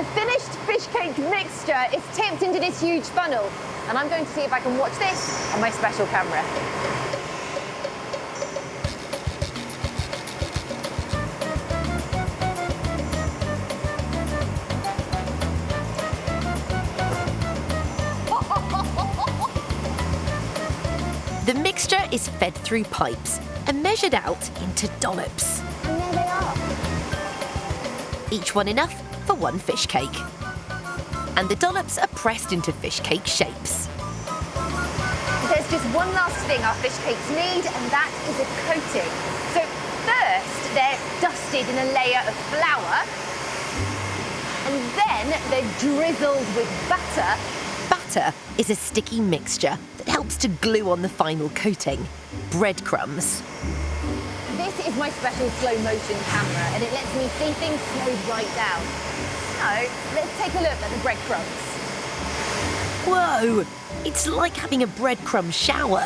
The finished fish cake mixture is tipped into this huge funnel, and I'm going to see if I can watch this on my special camera. The mixture is fed through pipes and measured out into dollops. And there they are. Each one enough for one fish cake. And the dollops are pressed into fish cake shapes. There's just one last thing our fish cakes need, and that is a coating. So first, they're dusted in a layer of flour, and then they're drizzled with butter. Batter is a sticky mixture that helps to glue on the final coating, breadcrumbs. This is my special slow motion camera, and it lets me see things slowed right down. So let's take a look at the breadcrumbs. Whoa! It's like having a breadcrumb shower.